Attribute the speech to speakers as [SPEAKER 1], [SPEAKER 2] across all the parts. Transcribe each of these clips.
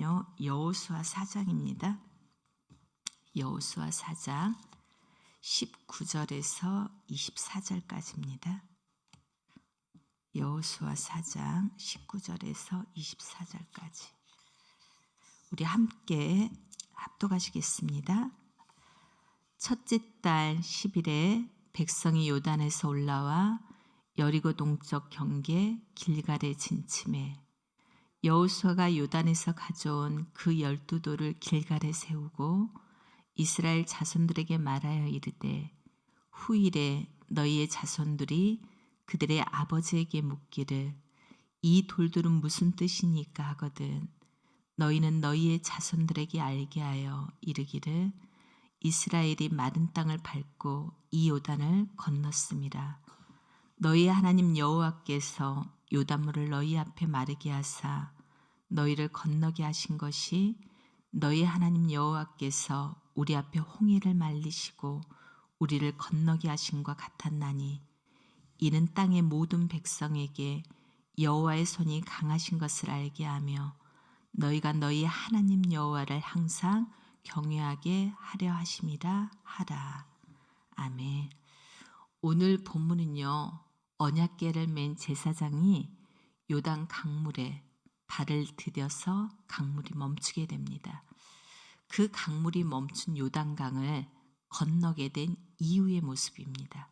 [SPEAKER 1] 말씀은요, 여호수아 4장입니다. 여호수아 4장 19절에서 24절까지입니다. 여호수아 4장 19절에서 24절까지 우리 함께 합독하시겠습니다. 첫째 달 10일에 백성이 요단에서 올라와 여리고 동쪽 경계 길갈에 진침해 여호수아가 요단에서 가져온 그 12돌을 길갈에 세우고 이스라엘 자손들에게 말하여 이르되 후일에 너희의 자손들이 그들의 아버지에게 묻기를 이 돌들은 무슨 뜻이니까 하거든 너희는 너희의 자손들에게 알게 하여 이르기를 이스라엘이 마른 땅을 밟고 이 요단을 건넜음이라. 너희의 하나님 여호와께서 요단물을 너희 앞에 마르게 하사 너희를 건너게 하신 것이 너희 하나님 여호와께서 우리 앞에 홍해를 말리시고 우리를 건너게 하신과 같았나니 이는 땅의 모든 백성에게 여호와의 손이 강하신 것을 알게 하며 너희가 너희 하나님 여호와를 항상 경외하게 하려 하심이라 하라. 아멘. 오늘 본문은요, 언약궤를 맨 제사장이 요단 강물에 발을 디뎌서 강물이 멈추게 됩니다. 그 강물이 멈춘 요단강을 건너게 된 이후의 모습입니다.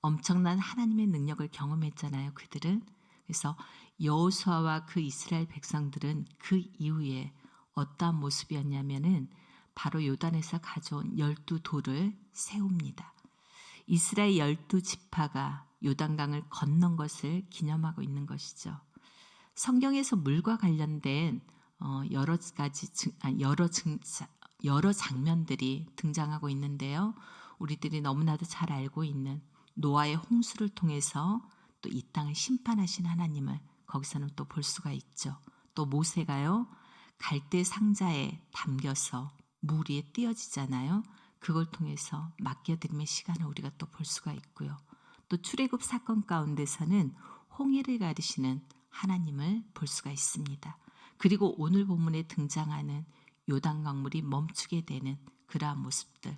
[SPEAKER 1] 엄청난 하나님의 능력을 경험했잖아요, 그들은. 그래서 여호수아와 그 이스라엘 백성들은 그 이후에 어떠한 모습이었냐면은 바로 요단에서 가져온 12돌을 세웁니다. 이스라엘 12지파가 요단강을 건넌 것을 기념하고 있는 것이죠. 성경에서 물과 관련된 여러 장면들이 등장하고 있는데요. 우리들이 너무나도 잘 알고 있는 노아의 홍수를 통해서 또 이 땅을 심판하신 하나님을 거기서는 또 볼 수가 있죠. 또 모세가요, 갈대 상자에 담겨서 물 위에 띄어지잖아요. 그걸 통해서 맡겨드림의 시간을 우리가 또 볼 수가 있고요. 또 출애굽 사건 가운데서는 홍해를 가르시는 하나님을 볼 수가 있습니다. 그리고 오늘 본문에 등장하는 요단 강물이 멈추게 되는 그러한 모습들,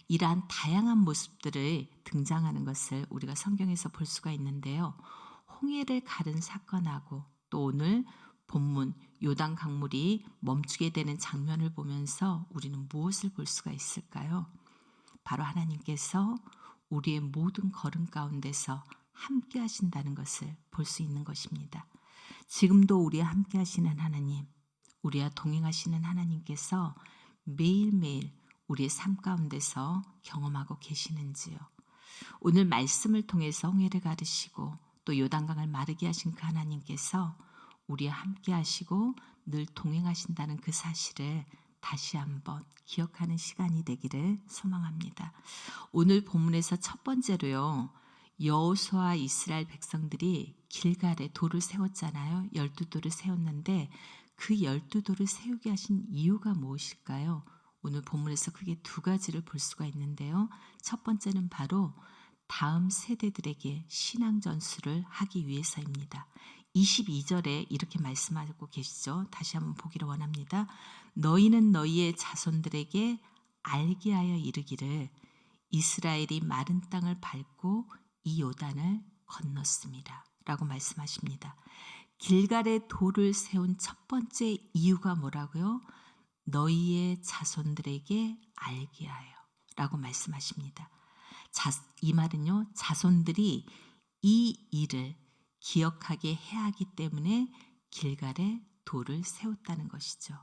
[SPEAKER 1] 이러한 다양한 모습들을 등장하는 것을 우리가 성경에서 볼 수가 있는데요. 홍해를 가른 사건하고 또 오늘 본문 요단 강물이 멈추게 되는 장면을 보면서 우리는 무엇을 볼 수가 있을까요? 바로 하나님께서 우리의 모든 걸음 가운데서 함께 하신다는 것을 볼 수 있는 것입니다. 지금도 우리와 함께 하시는 하나님, 우리와 동행하시는 하나님께서 매일매일 우리의 삶 가운데서 경험하고 계시는지요. 오늘 말씀을 통해서 홍해를 가르시고 또 요단강을 마르게 하신 그 하나님께서 우리와 함께 하시고 늘 동행하신다는 그 사실을 다시 한번 기억하는 시간이 되기를 소망합니다. 오늘 본문에서 첫 번째로요, 여호수아 이스라엘 백성들이 길갈에 돌을 세웠잖아요. 12돌을 세웠는데 그 12돌을 세우게 하신 이유가 무엇일까요? 오늘 본문에서 크게 두 가지를 볼 수가 있는데요. 첫 번째는 바로 다음 세대들에게 신앙 전수를 하기 위해서입니다. 22절에 이렇게 말씀하고 계시죠. 다시 한번 보기를 원합니다. 너희는 너희의 자손들에게 알게 하여 이르기를 이스라엘이 마른 땅을 밟고 이 요단을 건넜습니다. 라고 말씀하십니다. 길갈에 돌을 세운 첫 번째 이유가 뭐라고요? 너희의 자손들에게 알게 하여 라고 말씀하십니다. 이 말은요, 자손들이 이 일을 기억하게 해야 하기 때문에 길갈에 돌을 세웠다는 것이죠.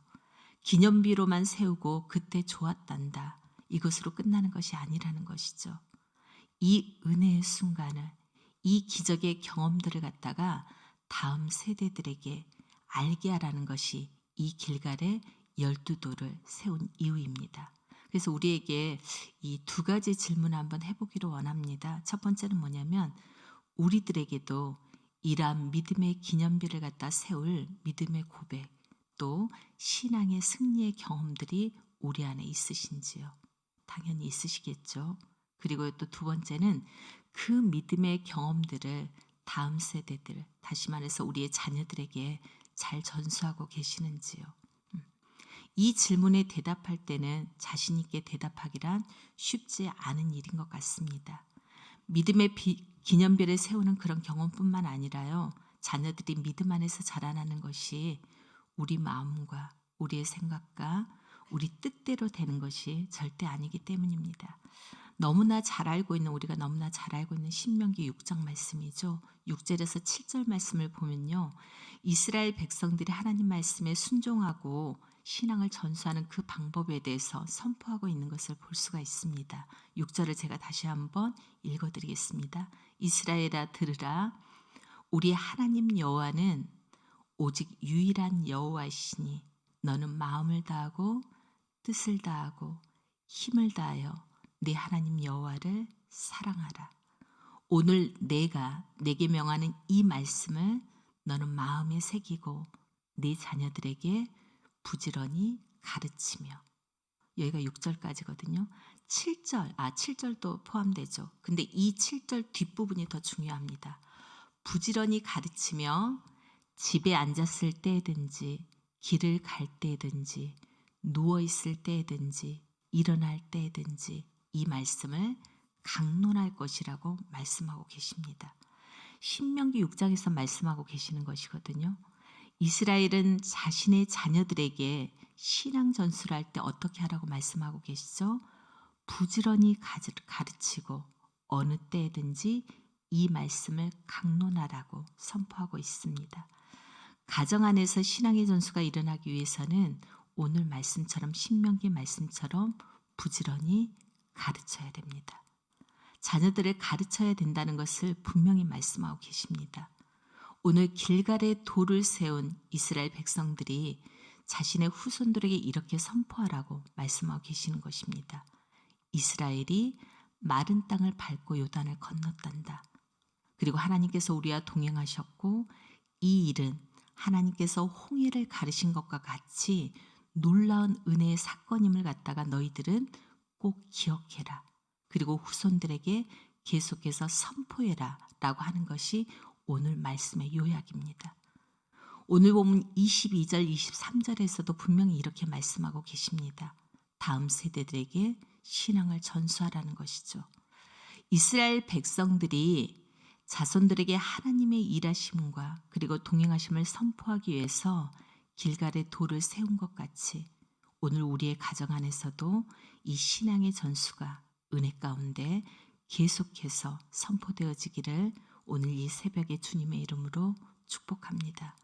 [SPEAKER 1] 기념비로만 세우고 그때 좋았단다, 이것으로 끝나는 것이 아니라는 것이죠. 이 은혜의 순간을, 이 기적의 경험들을 갖다가 다음 세대들에게 알게 하라는 것이 이 길갈에 12돌을 세운 이유입니다. 그래서 우리에게 이 두 가지 질문을 한번 해보기를 원합니다. 첫 번째는 뭐냐면 우리들에게도 이러한 믿음의 기념비를 갖다 세울 믿음의 고백, 또 신앙의 승리의 경험들이 우리 안에 있으신지요? 당연히 있으시겠죠. 그리고 또 두 번째는 그 믿음의 경험들을 다음 세대들, 다시 말해서 우리의 자녀들에게 잘 전수하고 계시는지요. 이 질문에 대답할 때는 자신 있게 대답하기란 쉽지 않은 일인 것 같습니다. 믿음의 기념비를 세우는 그런 경험뿐만 아니라요. 자녀들이 믿음 안에서 자라나는 것이 우리 마음과 우리의 생각과 우리 뜻대로 되는 것이 절대 아니기 때문입니다. 너무나 잘 알고 있는 우리가 너무나 잘 알고 있는 신명기 6장 말씀이죠. 6절에서 7절 말씀을 보면요. 이스라엘 백성들이 하나님 말씀에 순종하고 신앙을 전수하는 그 방법에 대해서 선포하고 있는 것을 볼 수가 있습니다. 6절을 제가 다시 한번 읽어드리겠습니다. 이스라엘아 들으라. 우리 하나님 여호와는 오직 유일한 여호와이시니 너는 마음을 다하고 뜻을 다하고 힘을 다하여 네 하나님 여호와를 사랑하라. 오늘 내가 내게 명하는 이 말씀을 너는 마음에 새기고 네 자녀들에게 부지런히 가르치며. 여기가 6절까지거든요. 7절도 포함되죠. 근데 이 7절 뒷부분이 더 중요합니다. 부지런히 가르치며 집에 앉았을 때든지 길을 갈 때든지 누워 있을 때든지 일어날 때든지 이 말씀을 강론할 것이라고 말씀하고 계십니다. 신명기 6장에서 말씀하고 계시는 것이거든요. 이스라엘은 자신의 자녀들에게 신앙 전수를 할 때 어떻게 하라고 말씀하고 계시죠? 부지런히 가르치고 어느 때든지 이 말씀을 강론하라고 선포하고 있습니다. 가정 안에서 신앙의 전수가 일어나기 위해서는 오늘 말씀처럼 신명기 말씀처럼 부지런히 가르쳐야 됩니다. 자녀들을 가르쳐야 된다는 것을 분명히 말씀하고 계십니다. 오늘 길갈에 돌을 세운 이스라엘 백성들이 자신의 후손들에게 이렇게 선포하라고 말씀하고 계시는 것입니다. 이스라엘이 마른 땅을 밟고 요단을 건넜단다. 그리고 하나님께서 우리와 동행하셨고 이 일은 하나님께서 홍해를 가르신 것과 같이 놀라운 은혜의 사건임을 갖다가 너희들은 꼭 기억해라. 그리고 후손들에게 계속해서 선포해라 라고 하는 것이 오늘 말씀의 요약입니다. 오늘 보면 22절, 23절에서도 분명히 이렇게 말씀하고 계십니다. 다음 세대들에게 신앙을 전수하라는 것이죠. 이스라엘 백성들이 자손들에게 하나님의 일하심과 그리고 동행하심을 선포하기 위해서 길갈에 돌을 세운 것 같이 오늘 우리의 가정 안에서도 이 신앙의 전수가 은혜 가운데 계속해서 선포되어지기를 오늘 이 새벽에 주님의 이름으로 축복합니다.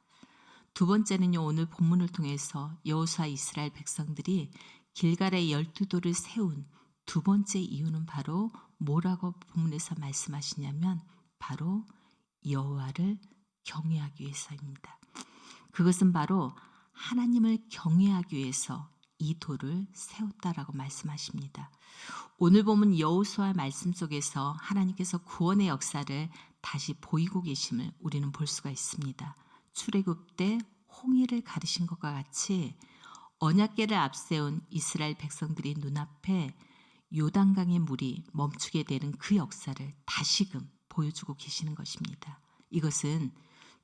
[SPEAKER 1] 두 번째는요. 오늘 본문을 통해서 여호수아 이스라엘 백성들이 길갈에 12돌을 세운 두 번째 이유는 바로 뭐라고 본문에서 말씀하시냐면 바로 여호와를 경외하기 위해서입니다. 그것은 바로 하나님을 경외하기 위해서 이 돌을 세웠다라고 말씀하십니다. 오늘 보면 여호수아 말씀 속에서 하나님께서 구원의 역사를 다시 보이고 계심을 우리는 볼 수가 있습니다. 출애굽 때 홍해를 가르신 것과 같이 언약궤를 앞세운 이스라엘 백성들이 눈앞에 요단강의 물이 멈추게 되는 그 역사를 다시금 보여주고 계시는 것입니다. 이것은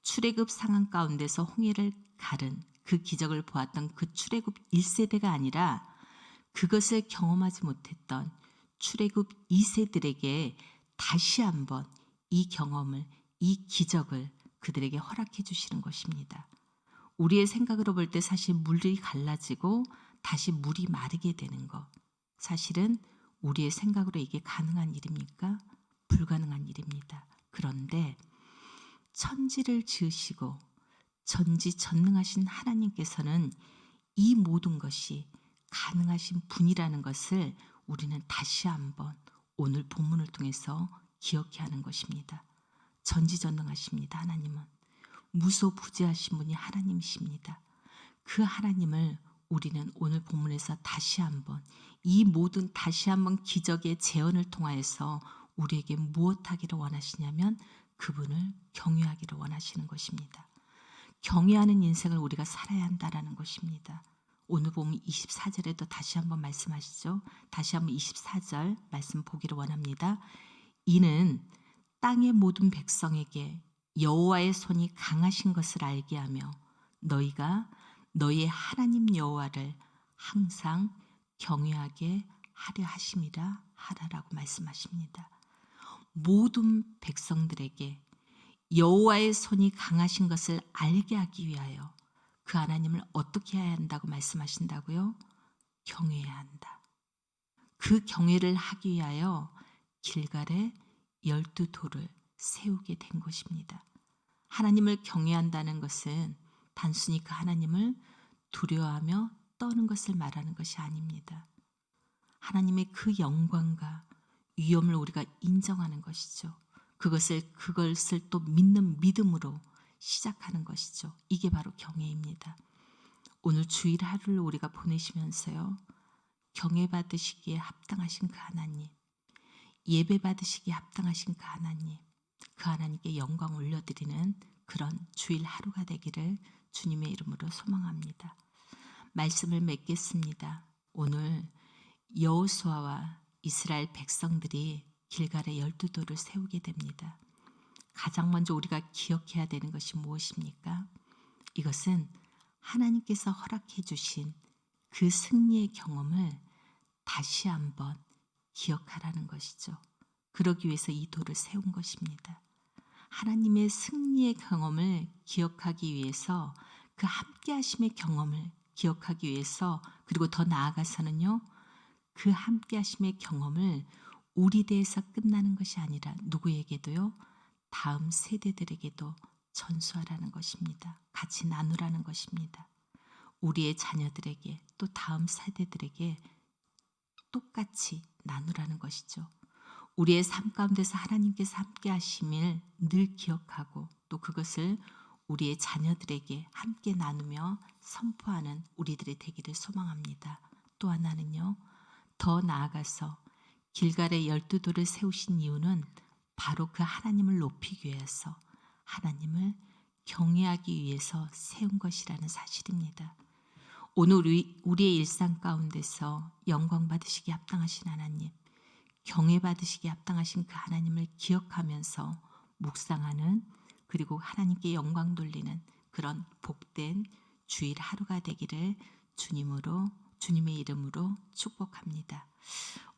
[SPEAKER 1] 출애굽 상황 가운데서 홍해를 가른 그 기적을 보았던 그 출애굽 1세대가 아니라 그것을 경험하지 못했던 출애굽 2세들에게 다시 한번 이 경험을, 이 기적을 그들에게 허락해 주시는 것입니다. 우리의 생각으로 볼 때 사실 물이 갈라지고 다시 물이 마르게 되는 것. 사실은 우리의 생각으로 이게 가능한 일입니까? 불가능한 일입니다. 그런데 천지를 지으시고 전지전능하신 하나님께서는 이 모든 것이 가능하신 분이라는 것을 우리는 다시 한번 오늘 본문을 통해서 기억해야 하는 것입니다. 전지전능하십니다. 하나님은 무소부재하신 분이 하나님이십니다. 그 하나님을 우리는 오늘 본문에서 다시 한번 이 모든 다시 한번 기적의 재현을 통하여서 우리에게 무엇하기를 원하시냐면 그분을 경외하기를 원하시는 것입니다. 경외하는 인생을 우리가 살아야 한다라는 것입니다. 오늘 보면 24절에도 다시 한번 말씀하시죠. 다시 한번 24절 말씀 보기를 원합니다. 이는 땅의 모든 백성에게 여호와의 손이 강하신 것을 알게 하며 너희가 너희의 하나님 여호와를 항상 경외하게 하려 하심이라 하라라고 말씀하십니다. 모든 백성들에게 여호와의 손이 강하신 것을 알게 하기 위하여 그 하나님을 어떻게 해야 한다고 말씀하신다고요? 경외해야 한다. 그 경외를 하기 위하여 길갈에 12돌을 세우게 된 것입니다. 하나님을 경외한다는 것은 단순히 그 하나님을 두려워하며 떠는 것을 말하는 것이 아닙니다. 하나님의 그 영광과 위엄을 우리가 인정하는 것이죠. 그것을 또 믿는 믿음으로 시작하는 것이죠. 이게 바로 경외입니다. 오늘 주일 하루를 우리가 보내시면서요. 경외 받으시기에 합당하신 그 하나님, 예배 받으시기에 합당하신 그 하나님, 그 하나님께 영광 올려드리는 그런 주일 하루가 되기를 주님의 이름으로 소망합니다. 말씀을 맺겠습니다. 오늘 여호수아와 이스라엘 백성들이 길갈에 12돌을 세우게 됩니다. 가장 먼저 우리가 기억해야 되는 것이 무엇입니까? 이것은 하나님께서 허락해 주신 그 승리의 경험을 다시 한번 기억하라는 것이죠. 그러기 위해서 이 돌을 세운 것입니다. 하나님의 승리의 경험을 기억하기 위해서 그 함께 하심의 경험을 기억하기 위해서 그리고 더 나아가서는요. 그 함께 하심의 경험을 우리 대에서 끝나는 것이 아니라 누구에게도요. 다음 세대들에게도 전수하라는 것입니다. 같이 나누라는 것입니다. 우리의 자녀들에게 또 다음 세대들에게 똑같이 나누라는 것이죠. 우리의 삶 가운데서 하나님께서 함께 하심을 늘 기억하고 또 그것을 우리의 자녀들에게 함께 나누며 선포하는 우리들이 되기를 소망합니다. 또 하나는요. 더 나아가서 길갈에 12돌을 세우신 이유는 바로 그 하나님을 높이기 위해서 하나님을 경외하기 위해서 세운 것이라는 사실입니다. 오늘 우리의 일상 가운데서 영광 받으시기 합당하신 하나님, 경외 받으시기 합당하신 그 하나님을 기억하면서 묵상하는 그리고 하나님께 영광 돌리는 그런 복된 주일 하루가 되기를 주님의 이름으로 축복합니다.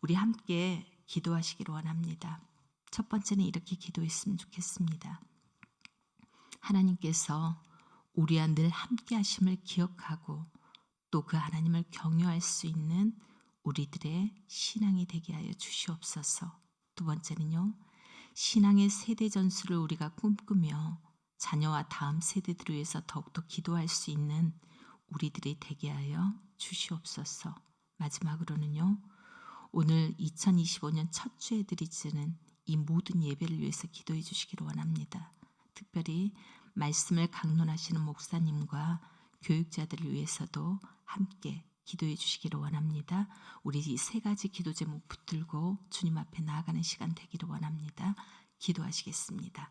[SPEAKER 1] 우리 함께 기도하시기를 원합니다. 첫 번째는 이렇게 기도했으면 좋겠습니다. 하나님께서 우리와 늘 함께 하심을 기억하고 또 그 하나님을 경외할 수 있는 우리들의 신앙이 되게 하여 주시옵소서. 두 번째는요. 신앙의 세대 전수를 우리가 꿈꾸며 자녀와 다음 세대들을 위해서 더욱더 기도할 수 있는 우리들이 되게 하여 주시옵소서. 마지막으로는요. 오늘 2025년 첫 주에 드리지는 이 모든 예배를 위해서 기도해 주시기를 원합니다. 특별히 말씀을 강론하시는 목사님과 교육자들을 위해서도 함께 기도해 주시기를 원합니다. 우리 이 세 가지 기도 제목 붙들고 주님 앞에 나아가는 시간 되기를 원합니다. 기도하시겠습니다.